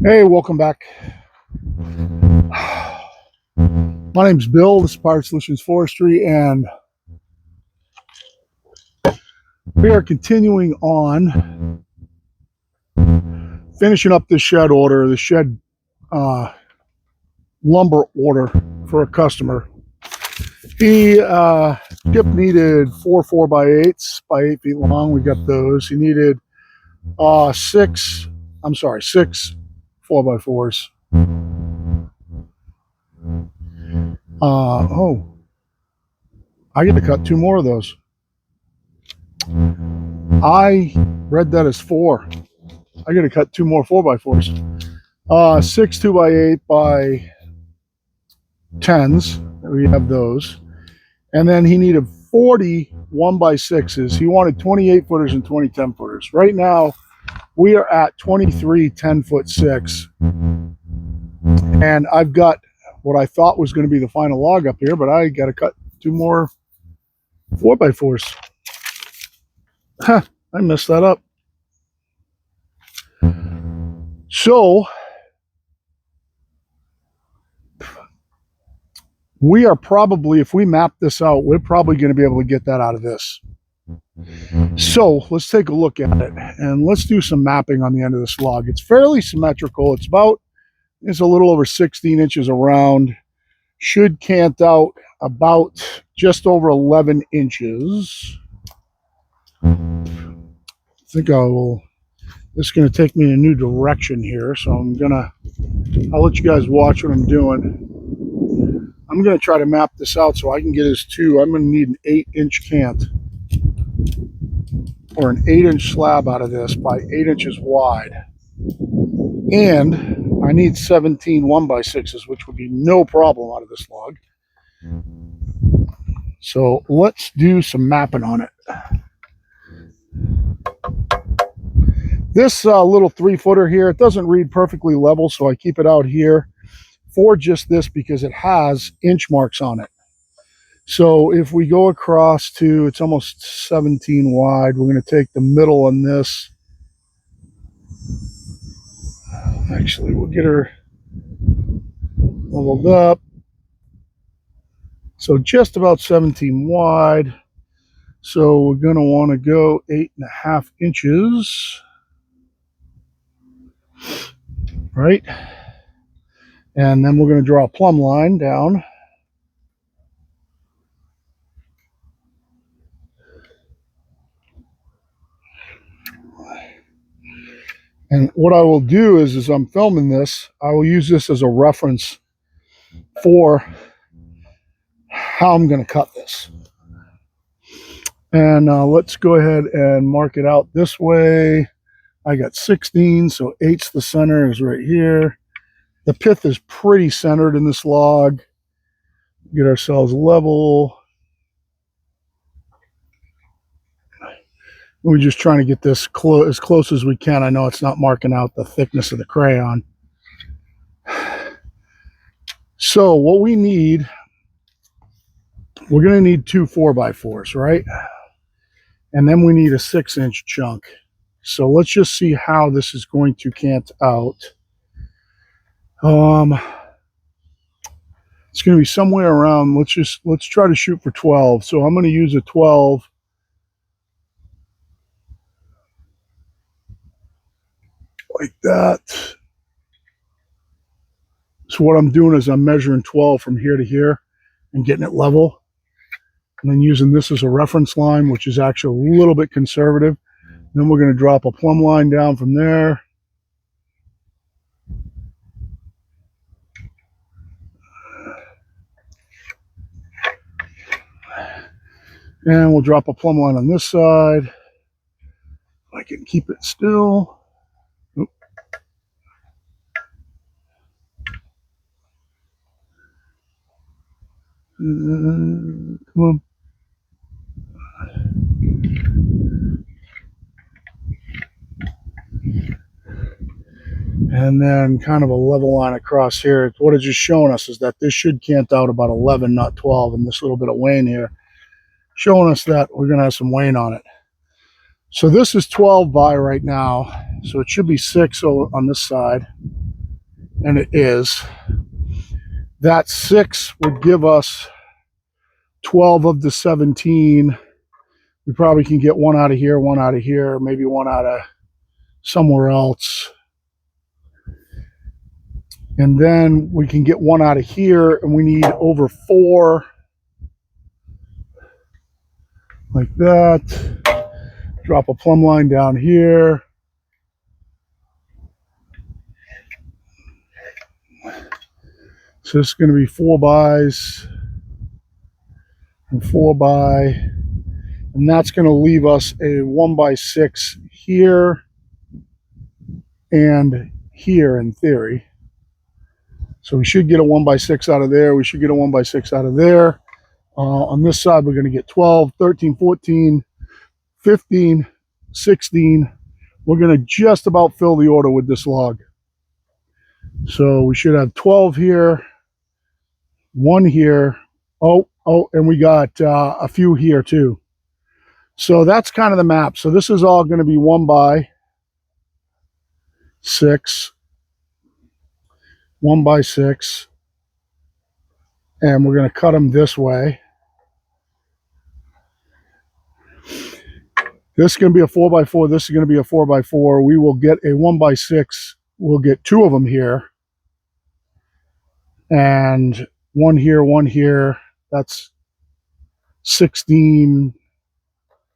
Hey, welcome back. My name's Bill. This is Power Solutions Forestry, and we are continuing on finishing up this shed order, the shed lumber order for a customer. He Skip needed 4 4x8s by 8 feet long. We got those. He needed six 4x4s. I get to cut 2 more of those. I read that as 4. I got to cut 2 more 4x4s. 6 2x8 by 10s. We have those. And then he needed 40 1x6s. He wanted 28 footers and 20 10 footers. Right now, we are at 23 10-foot 6. And I've got what I thought was going to be the final log up here, but I got to cut 2 more 4x4s. Huh, I messed that up. So we are probably, if we map this out, we're probably going to be able to get that out of this. So let's take a look at it, and let's do some mapping on the end of this log. It's fairly symmetrical. It's a little over 16 inches around. Should cant out about just over 11 inches. I think this is going to take me in a new direction here, so I'll let you guys watch what I'm doing. I'm going to try to map this out so I can get his 2. I'm going to need an 8-inch cant, or an 8-inch slab out of this by 8 inches wide. And I need 17 1x6s, which would be no problem out of this log. So let's do some mapping on it. This little 3-footer here, it doesn't read perfectly level, so I keep it out here for just this because it has inch marks on it. So if we go across to, it's almost 17 wide, we're going to take the middle on this. Actually, we'll get her leveled up. So just about 17 wide. So we're going to want to go 8.5 inches. Right? And then we're going to draw a plumb line down. And what I will do is, as I'm filming this, I will use this as a reference for how I'm going to cut this. And let's go ahead and mark it out this way. I got 16, so 8's the center, is right here. The pith is pretty centered in this log. Get ourselves level. We're just trying to get this as close as we can. I know it's not marking out the thickness of the crayon. So what we need, we're going to need 2 4x4s, right? And then we need a 6-inch chunk. So let's just see how this is going to cant out. It's going to be somewhere around, let's try to shoot for 12. So I'm going to use a 12. Like that. So what I'm doing is I'm measuring 12 from here to here and getting it level. And then using this as a reference line, which is actually a little bit conservative. Then we're going to drop a plumb line down from there. And we'll drop a plumb line on this side. If I can keep it still. Oop. Come on. And then kind of a level line across here. What it's just showing us is that this should cant out about 11, not 12, and this little bit of wane here, showing us that we're going to have some wane on it. So this is 12 by right now, so it should be 6 on this side. and it is, that 6 would give us 12 of the 17. We probably can get one out of here, one out of here, maybe one out of somewhere else. And then we can get one out of here, and we need over 4 like that. Drop a plumb line down here. So this is going to be 4 bys and 4 by, and that's going to leave us a 1x6 here and here in theory. So we should get a 1x6 out of there. We should get a 1x6 out of there. On this side, we're going to get 12, 13, 14, 15, 16. We're going to just about fill the order with this log. So we should have 12 here, 1 here. Oh, and we got a few here too. So that's kind of the map. So this is all going to be 1x6, 1x6, and we're going to cut them this way. This is going to be a 4x4. This is going to be a 4x4. We will get a 1x6. We'll get 2 of them here. And 1 here, 1 here. That's 16,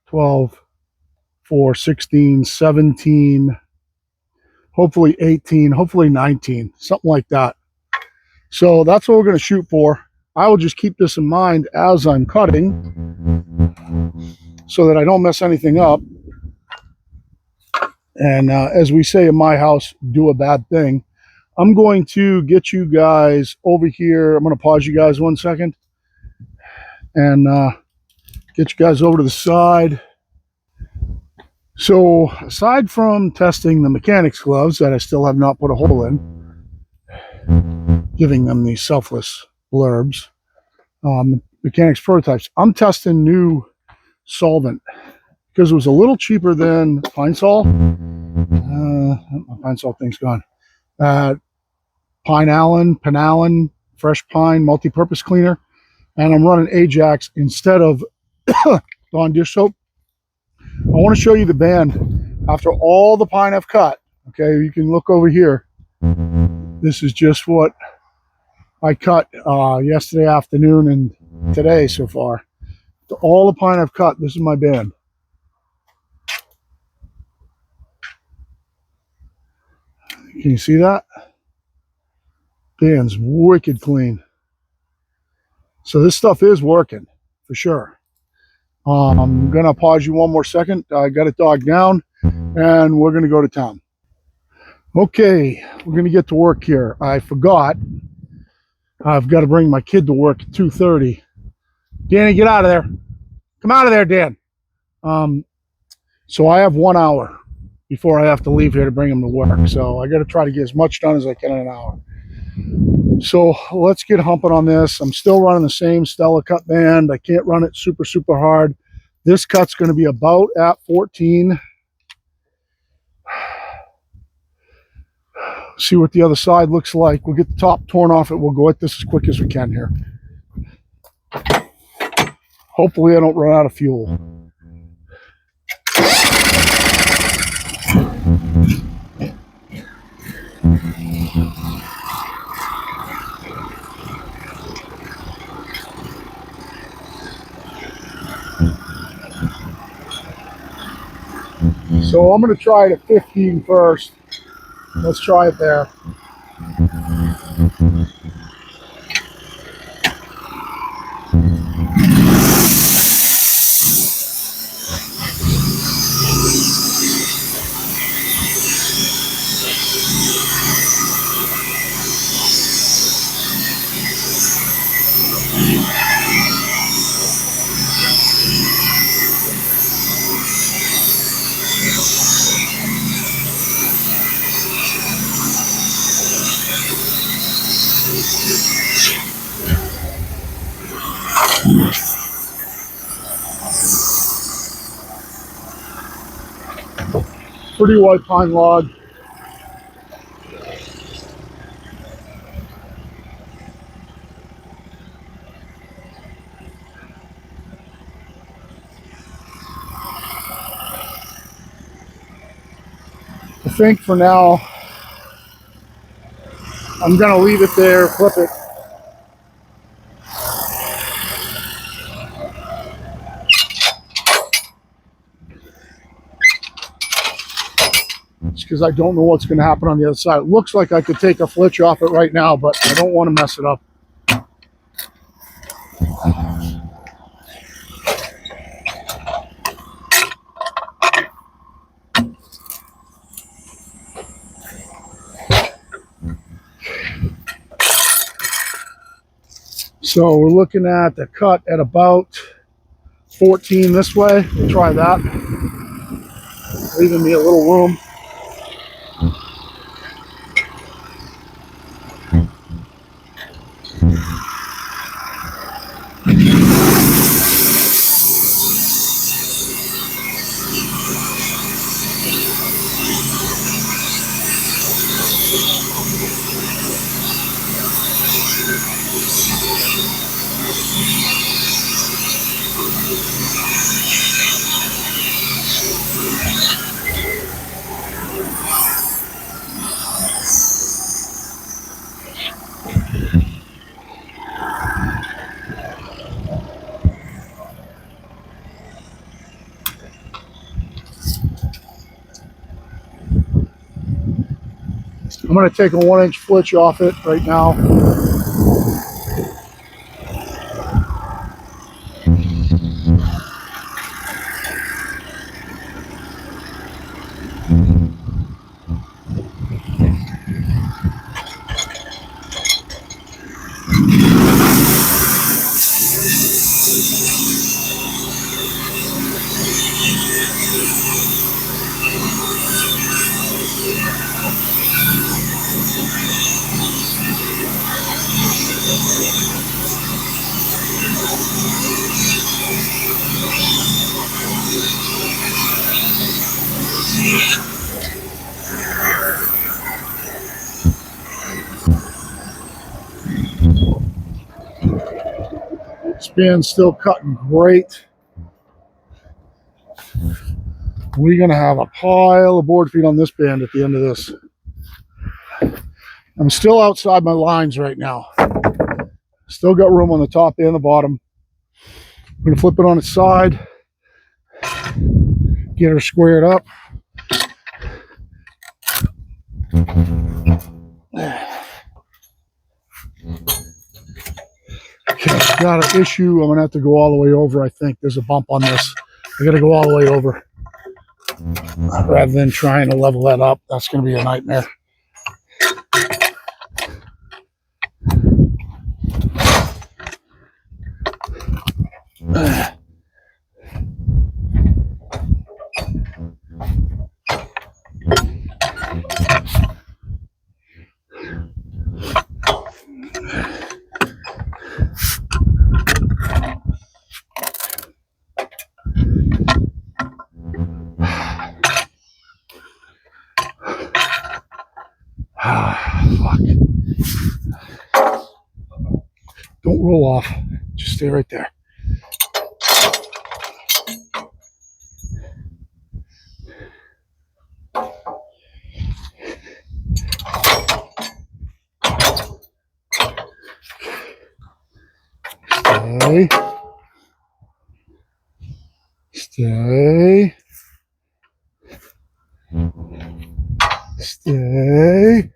12, 4, 16, 17, hopefully 18, hopefully 19, something like that. So that's what we're going to shoot for. I will just keep this in mind as I'm cutting so that I don't mess anything up. And as we say in my house, do a bad thing. I'm going to get you guys over here. I'm going to pause you guys 1 second and get you guys over to the side. So aside from testing the mechanics gloves that I still have not put a hole in, giving them these selfless blurbs, mechanics prototypes, I'm testing new solvent because it was a little cheaper than Pine Sol. My Pine Sol thing's gone. Pine Allen, Fresh Pine multi-purpose cleaner, and I'm running Ajax instead of Dawn dish soap. I want to show you the band after all the pine I've cut. Okay, you can look over here. This is just what I cut yesterday afternoon and today so far. To all the pine I've cut, this is my band. Can you see that? Band's wicked clean. So this stuff is working for sure. I'm going to pause you 1 more second. I got it dogged down and we're going to go to town. Okay, we're going to get to work here. I forgot. I've got to bring my kid to work at 2:30. Danny, get out of there. Come out of there, Dan. So I have 1 hour before I have to leave here to bring him to work. So I got to try to get as much done as I can in an hour. So let's get humping on this. I'm still running the same Stellicut band. I can't run it super, super hard. This cut's going to be about at 14. See what the other side looks like. We'll get the top torn off it. We'll go at this as quick as we can here. Hopefully I don't run out of fuel. So I'm going to try it at 15 first. Let's try it there. Pretty white pine log. think for now, I'm going to leave it there, flip it. It's because I don't know what's going to happen on the other side. It looks like I could take a flitch off it right now, but I don't want to mess it up. So we're looking at the cut at about 14 this way. We'll try that, leaving me a little room. I'm going to take a 1-inch flitch off it right now. Span's still cutting great. We're going to have a pile of board feet on this band at the end of this. I'm still outside my lines right now. Still got room on the top and the bottom. I'm going to flip it on its side. Get her squared up. Okay, got an issue. I'm going to have to go all the way over, I think. There's a bump on this. I got to go all the way over. Rather than trying to level that up, that's going to be a nightmare. Fuck. Don't roll off. Just stay right there. Stay. Stay. Stay.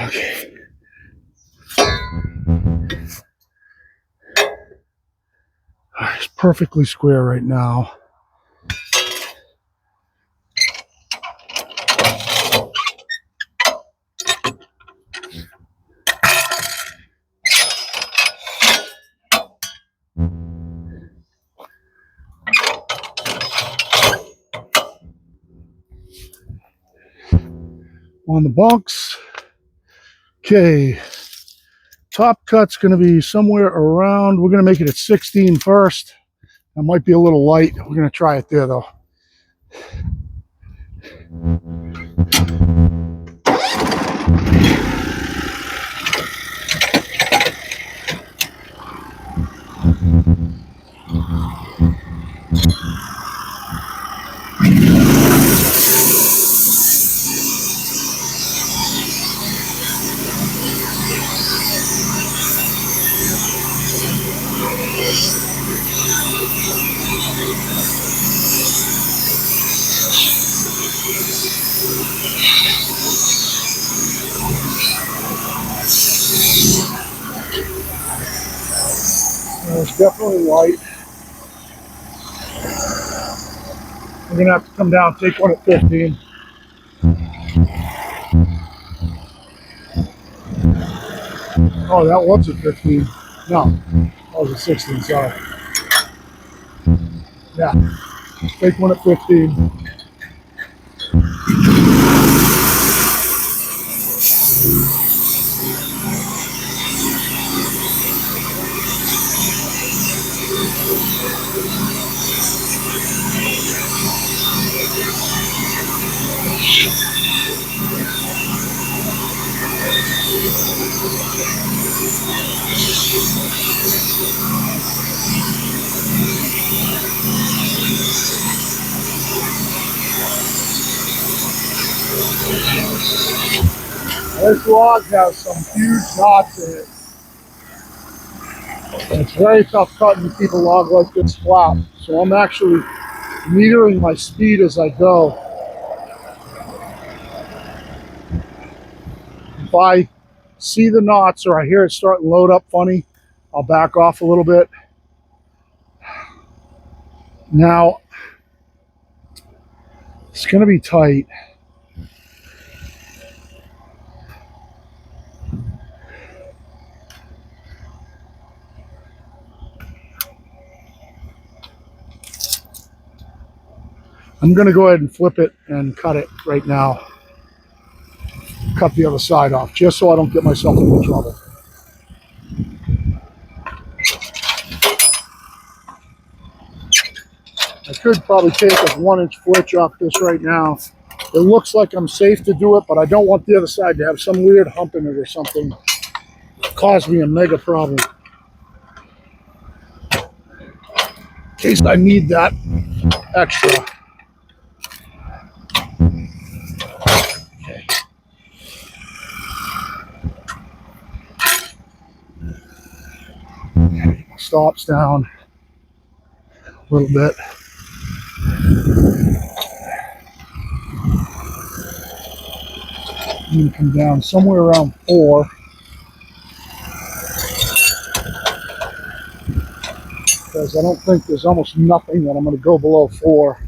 Okay. It's perfectly square right now. On the bunks. Okay. Top cut's going to be somewhere around, we're going to make it at 16 first. That might be a little light. We're going to try it there though. It's definitely light. We're going to have to come down and take one at 15. Oh, that was a 15. No, that was a 16, sorry. Yeah, take one at 15. This log has some huge knots in it. And it's very tough cutting to keep a log like this flat. So I'm actually metering my speed as I go. If I see the knots or I hear it start to load up funny, I'll back off a little bit. Now, it's going to be tight. I'm going to go ahead and flip it and cut it right now. Cut the other side off, just so I don't get myself into trouble. I could probably take a 1-inch flitch off this right now. It looks like I'm safe to do it, but I don't want the other side to have some weird hump in it or something. Cause me a mega problem. In case I need that extra. Okay. Stops down a little bit. I'm going to come down somewhere around 4. Because I don't think there's almost nothing that I'm going to go below 4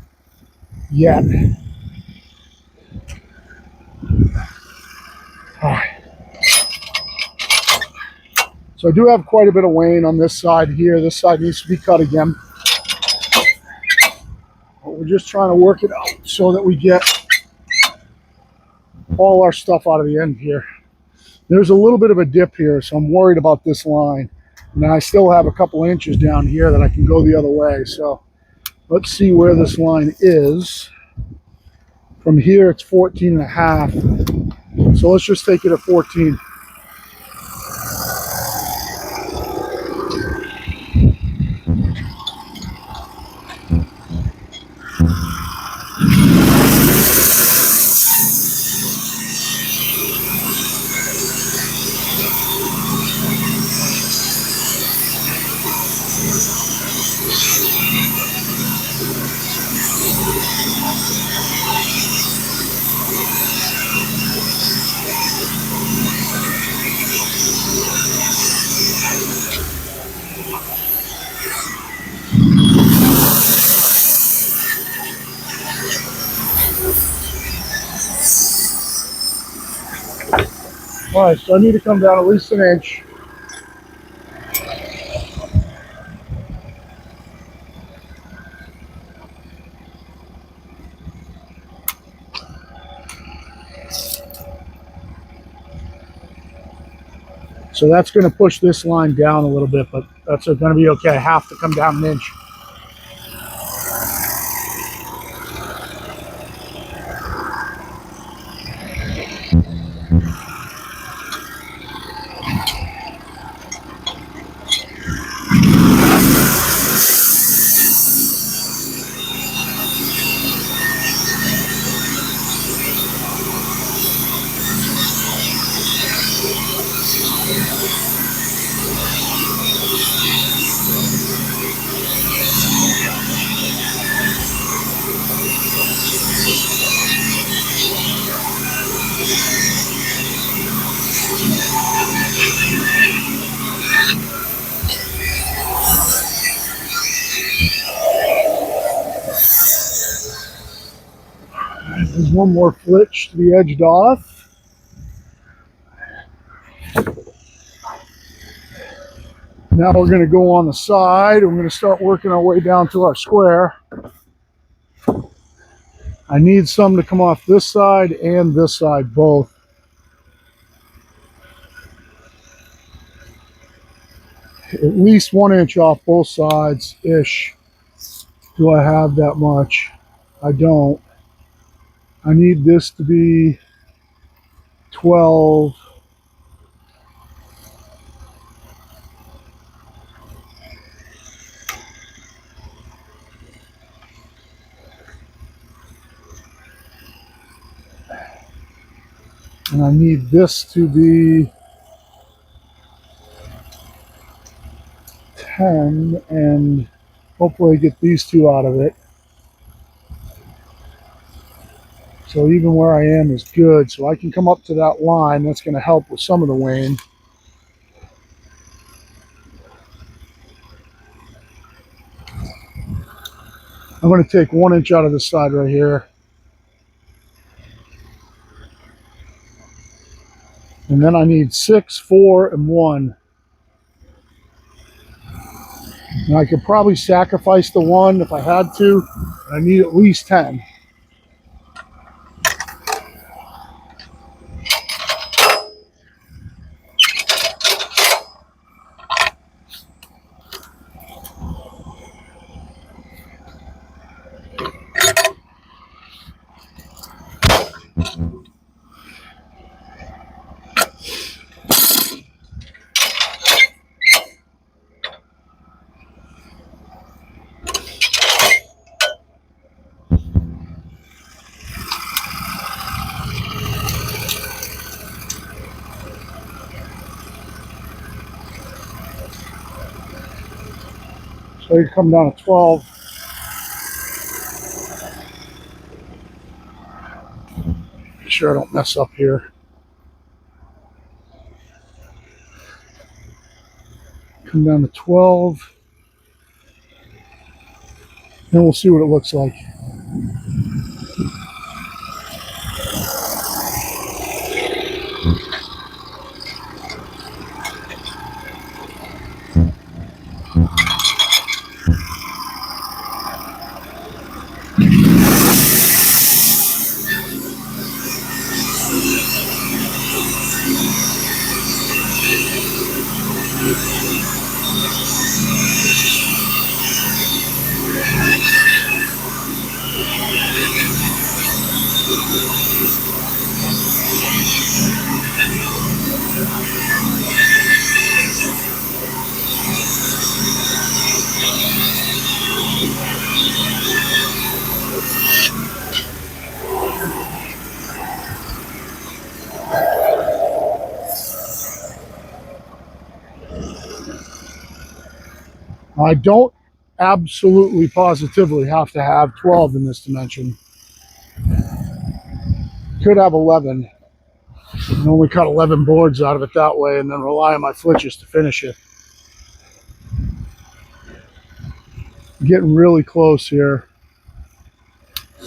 yet. So I do have quite a bit of wane on this side here. This side needs to be cut again. But we're just trying to work it out so that we get all our stuff out of the end here. There's a little bit of a dip here, so I'm worried about this line. Now I still have a couple inches down here that I can go the other way. So let's see where this line is. From here it's 14.5. So let's just take it at 14. All right, so I need to come down at least an inch. So that's going to push this line down a little bit, but that's going to be okay. I have to come down an inch. There's one more flitch to be edged off. Now we're going to go on the side. We're going to start working our way down to our square. I need some to come off this side and this side both. At least 1 inch off both sides-ish. Do I have that much? I don't. I need this to be 12. And I need this to be 10, and hopefully get these two out of it. So even where I am is good. So I can come up to that line. That's going to help with some of the wane. I'm going to take 1 inch out of this side right here. And then I need 6, 4, and 1. And I could probably sacrifice the 1 if I had to. I need at least 10. So you come down to 12. Make sure I don't mess up here. Come down to 12. Then we'll see what it looks like. I don't absolutely positively have to have 12 in this dimension. Could have 11 and only cut 11 boards out of it that way, and then rely on my flitches to finish it. Getting really close here.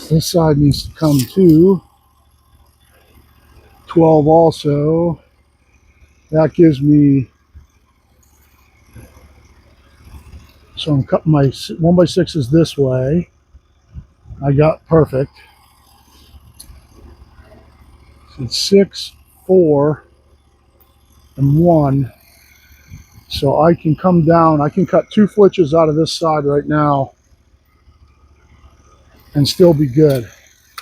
This side needs to come to 12 also. That gives me, so I'm cutting my 1x6s this way. I got perfect. So it's 6, 4, and 1. So I can come down. I can cut 2 flitches out of this side right now and still be good.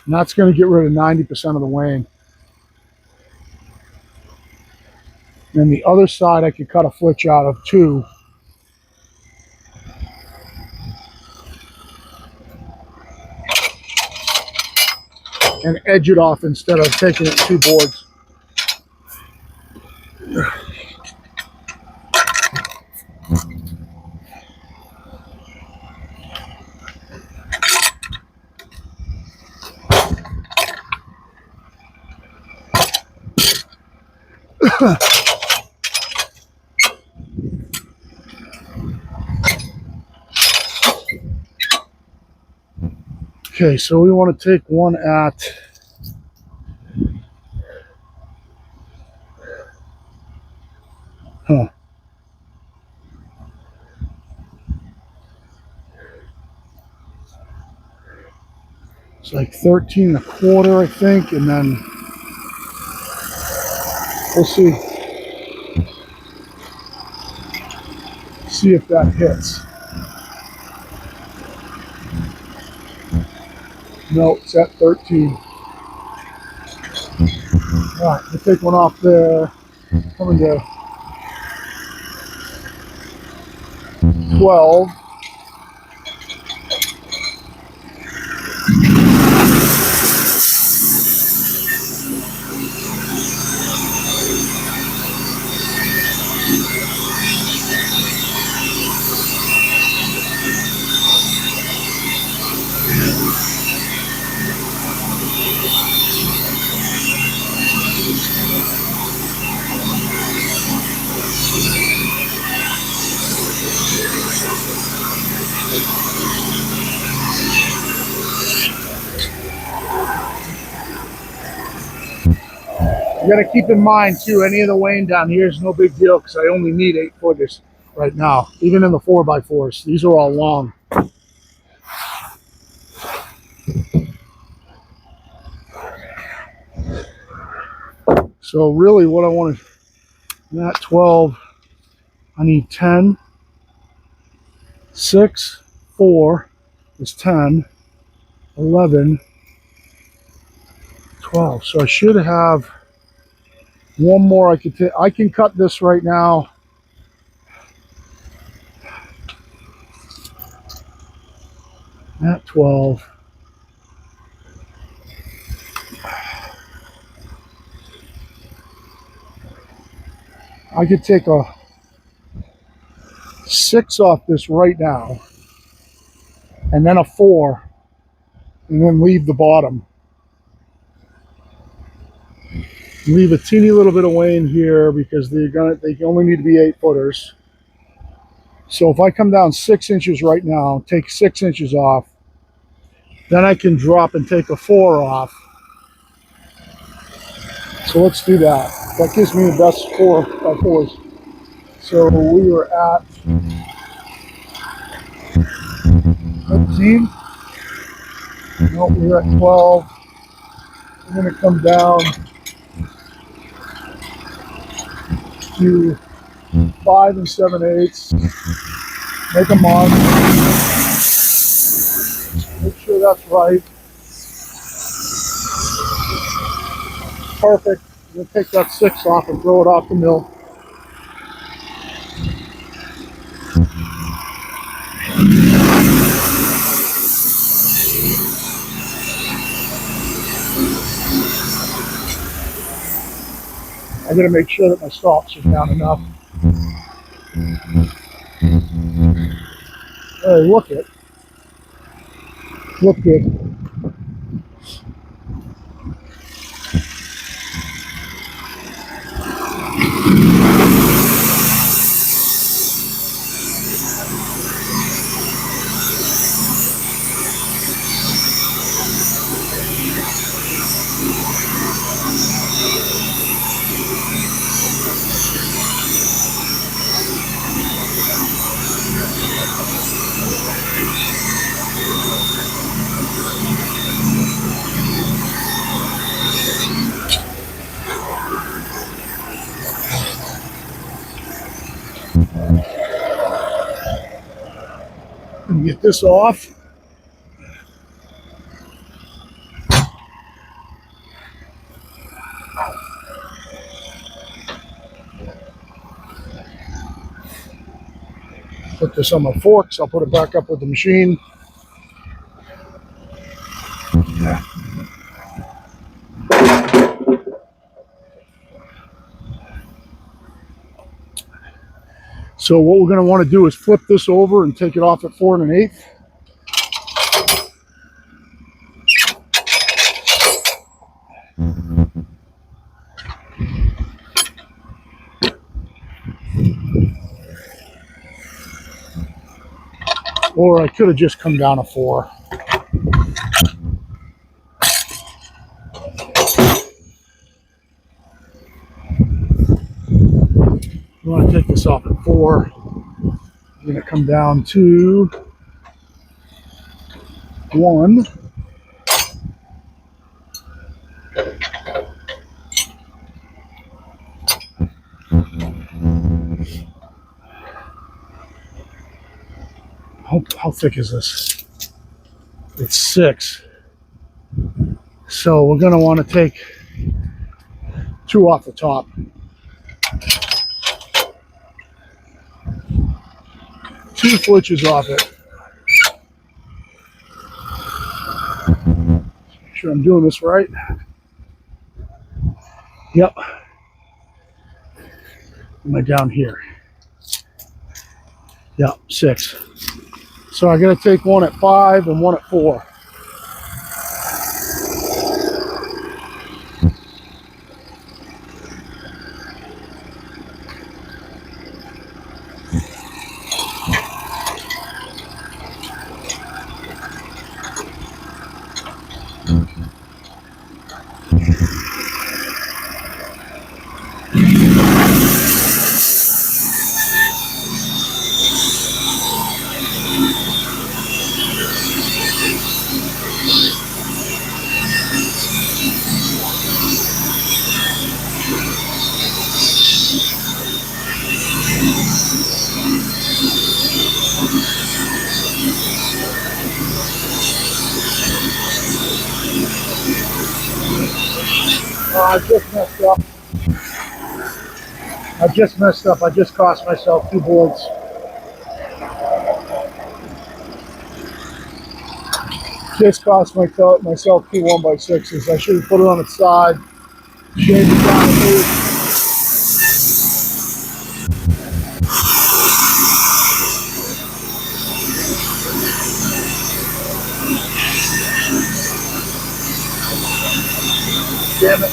And that's going to get rid of 90% of the wane. And the other side I could cut a flitch out of 2. And edge it off instead of taking it 2 boards. Okay, so we want to take one at Huh. It's like 13 1/4, I think, and then we'll see. See if that hits. No, it's at 13. All right, we'll take one off there. Coming to 12. You got to keep in mind too, any of the weighing down here is no big deal because I only need 8-footers right now, even in the 4x4s. These are all long. So really what I want to, that 12, I need 10, 6, 4 is 10, 11, 12. So I should have one more I could take. I can cut this right now. At 12. I could take a 6 off this right now, and then a 4, and then leave the bottom. Leave a teeny little bit of weighing here because they only need to be 8-footers. So if I come down 6 inches right now, take 6 inches off, then I can drop and take a 4 off. So let's do that. That gives me the best 4x4s. So we were at 13. No, we were at 12. I'm going to come down to 5 7/8. Make a mark. Make sure that's right. Perfect. I'm going to take that 6 off and throw it off the mill. I got to make sure that my stalks are down enough. Hey, look it. Look good. And get this off. Put this on my forks. I'll put it back up with the machine. So what we're going to want to do is flip this over and take it off at 4 1/8. Or I could have just come down a 4. You want to take 4. I'm going to come down to 1. How thick is this? It's 6. So we're going to want to take 2 off the top. 2 flitches off it. Make sure I'm doing this right. Yep. Am I down here? Yep, 6. So I got to take 1 at 5 and 1 at 4. I just messed up. I just cost myself 2 boards. Just cost myself 2 1x6s. I should have put it on its side. Shaved it down to 8. Damn it.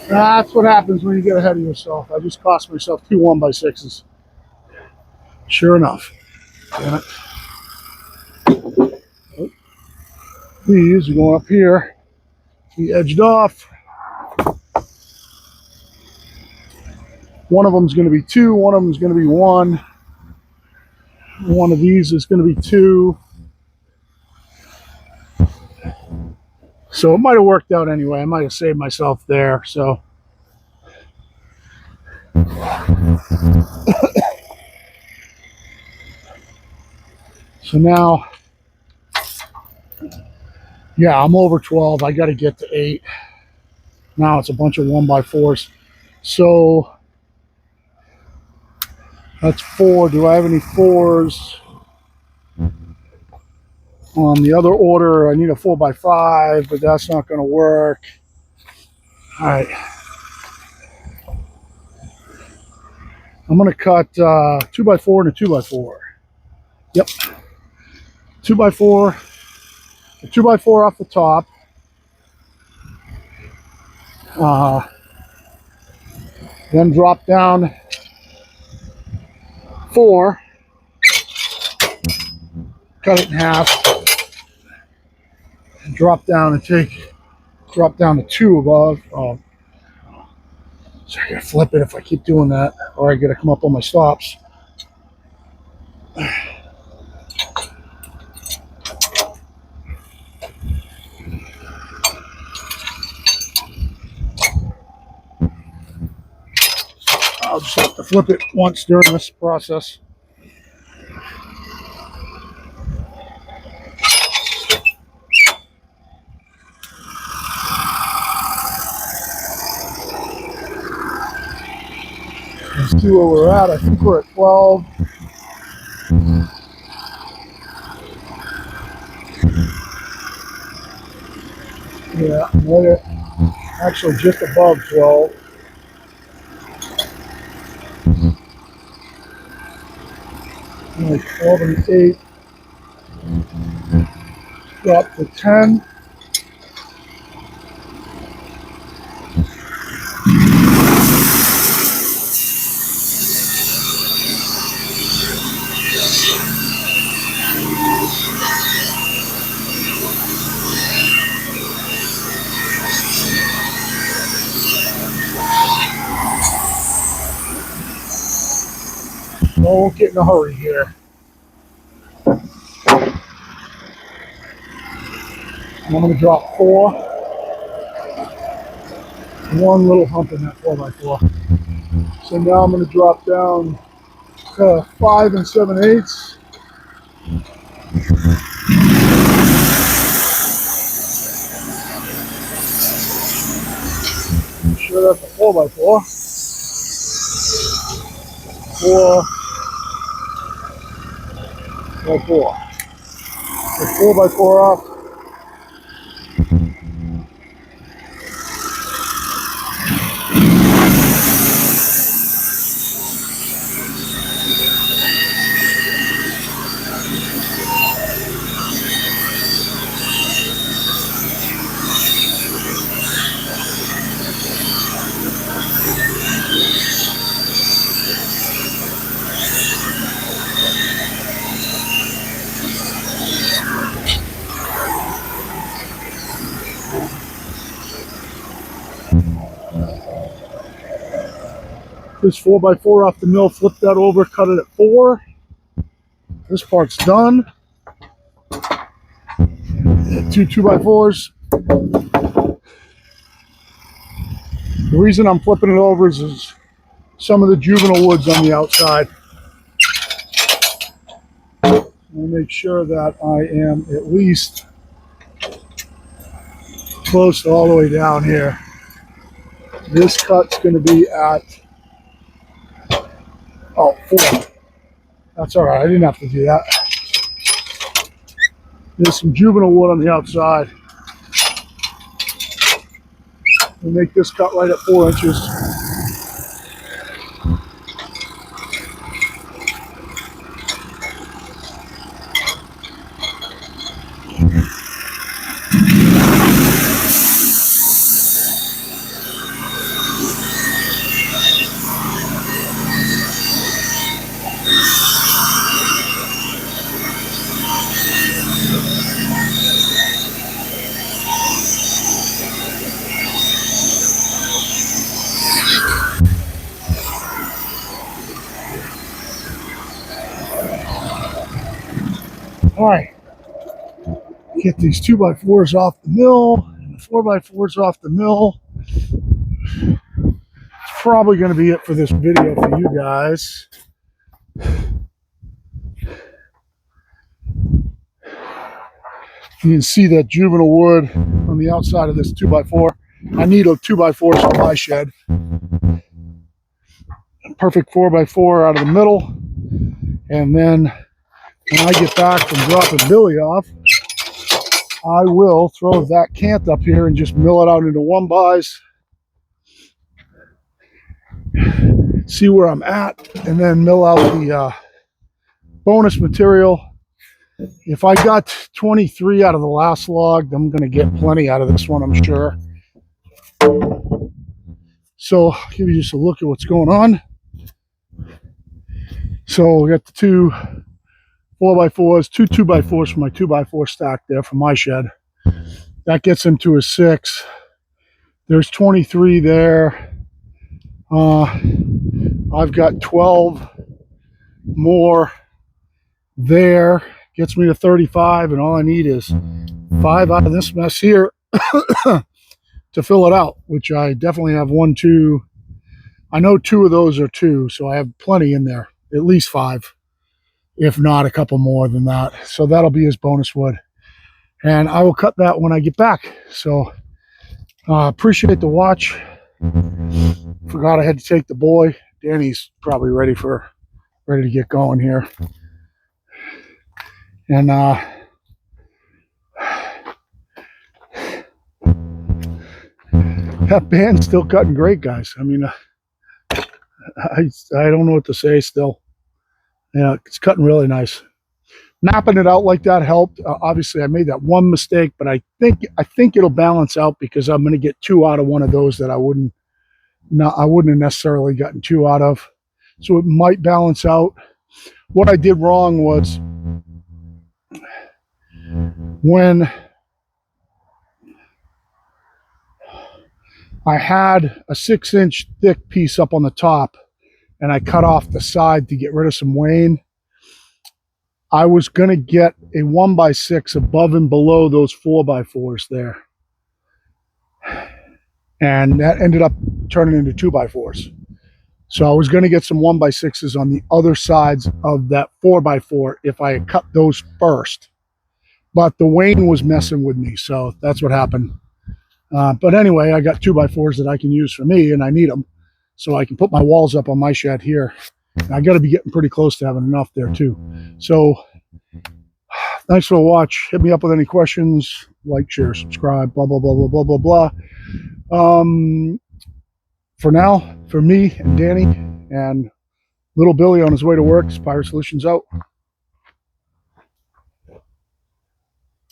That's what happens when you get ahead of yourself. I just cost myself 2 1x6s. Sure enough. Damn it. These are going up here. We edged off. One of them is going to be 2. One of them is going to be 1. One of these is going to be 2. So it might have worked out anyway. I might have saved myself there. So so now, yeah, I'm over 12. I got to get to 8. Now it's a bunch of 1x4s. So that's 4. Do I have any 4s? On the other order, I need a 4x5, but that's not going to work. All right. I'm going to cut 2x4 and a 2x4. Yep. 2x4. A 2x4 off the top. Then drop down 4. Cut it in half. And drop down to 2 above. Oh. So I gotta flip it if I keep doing that, or I gotta come up on my stops. I'll just have to flip it once during this process. Let's see where we're at. I think we're at 12. Yeah, we're actually just above 12. Like 12 and 8. Drop to 10. Don't get in a hurry here. I'm going to drop 4. One little hump in that 4x4. So now I'm going to drop down to 5 7/8. I'm sure that's a 4x4. 4x4. The 4x4 off. This 4x4 off the mill, flip that over, cut it at 4. This part's done. 2 2x4s. The reason I'm flipping it over is some of the juvenile woods on the outside. I'll make sure that I am at least close to all the way down here. This cut's going to be at 4. That's all right. I didn't have to do that. There's some juvenile wood on the outside. We'll make this cut right at 4 inches. All right, get these 2x4s off the mill and the 4x4s off the mill. It's probably going to be it for this video for you guys. You can see that juvenile wood on the outside of this 2x4. I need a 2x4 for my shed. Perfect 4x4 out of the middle. And then when I get back from dropping Billy off, I will throw that cant up here and just mill it out into 1-bys. See where I'm at, and then mill out the bonus material. If I got 23 out of the last log, I'm going to get plenty out of this one, I'm sure. So I'll give you just a look at what's going on. So we got the 2 4x4s, 2 2x4s for my 2x4 stack there for my shed. That gets into a 6. There's 23 there. I've got 12 more there. Gets me to 35, and all I need is 5 out of this mess here to fill it out, which I definitely have 1, 2. I know 2 of those are 2, so I have plenty in there, at least 5, if not a couple more than that. So that'll be his bonus wood, and I will cut that when I get back. So appreciate the watch. Forgot I had to take the boy. Danny's probably ready to get going here. And that band's still cutting great, guys. I mean, I don't know what to say still. Yeah, it's cutting really nice. Mapping it out like that helped. Obviously, I made that one mistake, but I think it'll balance out because I'm going to get 2 out of one of those that I wouldn't have necessarily gotten 2 out of. So it might balance out. What I did wrong was when I had a 6-inch thick piece up on the top and I cut off the side to get rid of some wane. I was going to get a 1x6 above and below those 4x4s there. And that ended up turning into 2x4s. So I was going to get some 1x6s on the other sides of that 4x4 if I had cut those first. But the wane was messing with me, so that's what happened. But anyway, I got 2x4s that I can use for me, and I need them. So I can put my walls up on my shed here. I got to be getting pretty close to having enough there too. So thanks for the watch. Hit me up with any questions. Like, share, subscribe, blah, blah, blah, blah, blah, blah, blah. For now, for me and Danny and little Billy on his way to work, Pirate Solutions out.